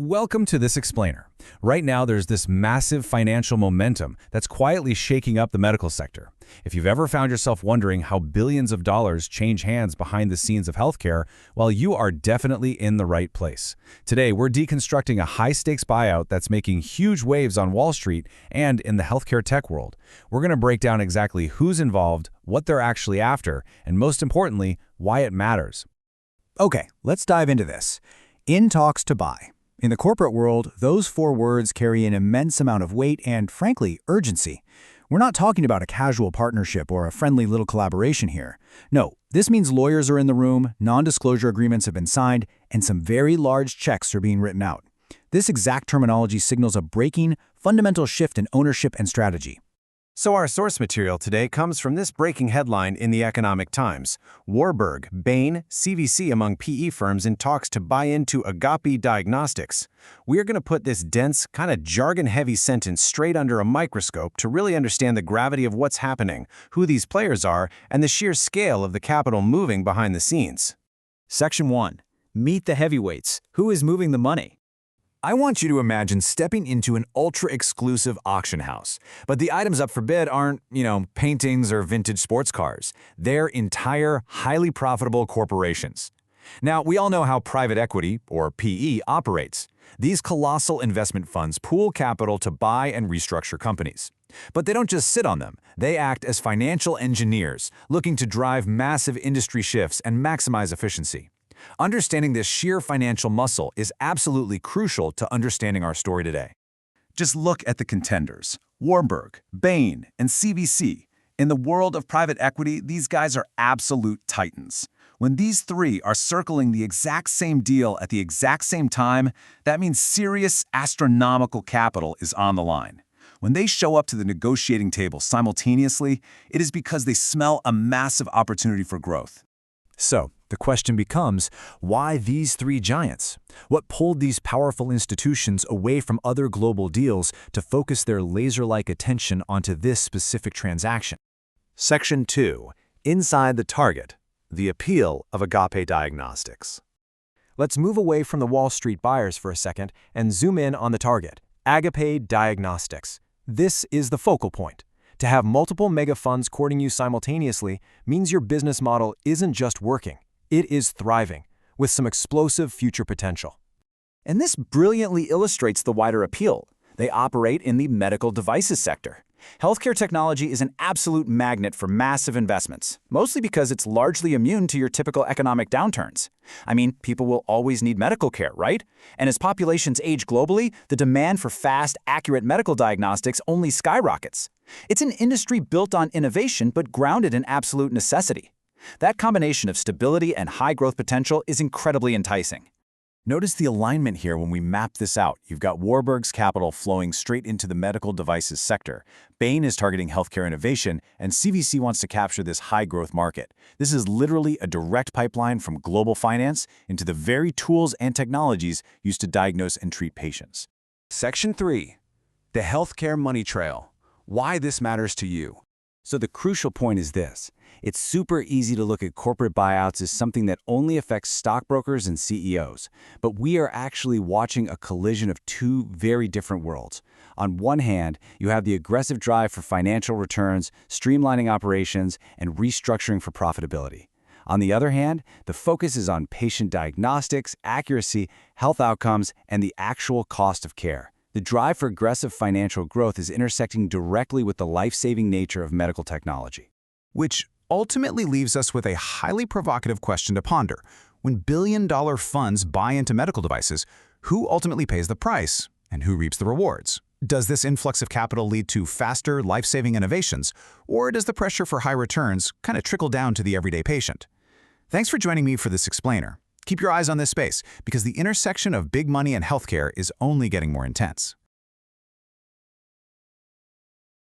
Welcome to this explainer. Right now, there's this massive financial momentum that's quietly shaking up the medical sector. If you've ever found yourself wondering how billions of dollars change hands behind the scenes of healthcare, well, you are definitely in the right place. Today, we're deconstructing a high-stakes buyout that's making huge waves on Wall Street and in the healthcare tech world. We're going to break down exactly who's involved, what they're actually after, and most importantly, why it matters. Okay, let's dive into this. In talks to buy. In the corporate world, those four words carry an immense amount of weight and, frankly, urgency. We're not talking about a casual partnership or a friendly little collaboration here. No, this means lawyers are in the room, non-disclosure agreements have been signed, and some very large checks are being written out. This exact terminology signals a breaking, fundamental shift in ownership and strategy. So our source material today comes from this breaking headline in the Economic Times. Warburg, Bain, CVC among PE firms in talks to buy into Agappe Diagnostics. We're going to put this dense, kind of jargon-heavy sentence straight under a microscope to really understand the gravity of what's happening, who these players are, and the sheer scale of the capital moving behind the scenes. Section 1. Meet the heavyweights. Who is moving the money? I want you to imagine stepping into an ultra-exclusive auction house. But the items up for bid aren't, paintings or vintage sports cars. They're entire, highly profitable corporations. Now, we all know how private equity, or PE, operates. These colossal investment funds pool capital to buy and restructure companies. But they don't just sit on them. They act as financial engineers, looking to drive massive industry shifts and maximize efficiency. Understanding this sheer financial muscle is absolutely crucial to understanding our story today. Just look at the contenders: Warburg, Bain, and CVC. In the world of private equity, these guys are absolute titans. When these three are circling the exact same deal at the exact same time, that means serious, astronomical capital is on the line. When they show up to the negotiating table simultaneously, it is because they smell a massive opportunity for growth. So, the question becomes, why these three giants? What pulled these powerful institutions away from other global deals to focus their laser-like attention onto this specific transaction? Section 2. Inside the target. The appeal of Agappe Diagnostics. Let's move away from the Wall Street buyers for a second and zoom in on the target, Agappe Diagnostics. This is the focal point. To have multiple mega funds courting you simultaneously means your business model isn't just working, it is thriving, with some explosive future potential. And this brilliantly illustrates the wider appeal. They operate in the medical devices sector. Healthcare technology is an absolute magnet for massive investments, mostly because it's largely immune to your typical economic downturns. I mean, people will always need medical care, right? And as populations age globally, the demand for fast, accurate medical diagnostics only skyrockets. It's an industry built on innovation but grounded in absolute necessity. That combination of stability and high growth potential is incredibly enticing. Notice the alignment here when we map this out. You've got Warburg's capital flowing straight into the medical devices sector. Bain is targeting healthcare innovation, and CVC wants to capture this high-growth market. This is literally a direct pipeline from global finance into the very tools and technologies used to diagnose and treat patients. Section 3. The healthcare money trail. Why this matters to you. So the crucial point is this. It's super easy to look at corporate buyouts as something that only affects stockbrokers and CEOs. But we are actually watching a collision of two very different worlds. On one hand, you have the aggressive drive for financial returns, streamlining operations, and restructuring for profitability. On the other hand, the focus is on patient diagnostics, accuracy, health outcomes, and the actual cost of care. The drive for aggressive financial growth is intersecting directly with the life-saving nature of medical technology. Which ultimately leaves us with a highly provocative question to ponder. When billion-dollar funds buy into medical devices, who ultimately pays the price and who reaps the rewards? Does this influx of capital lead to faster, life-saving innovations, or does the pressure for high returns kind of trickle down to the everyday patient? Thanks for joining me for this explainer. Keep your eyes on this space, because the intersection of big money and healthcare is only getting more intense.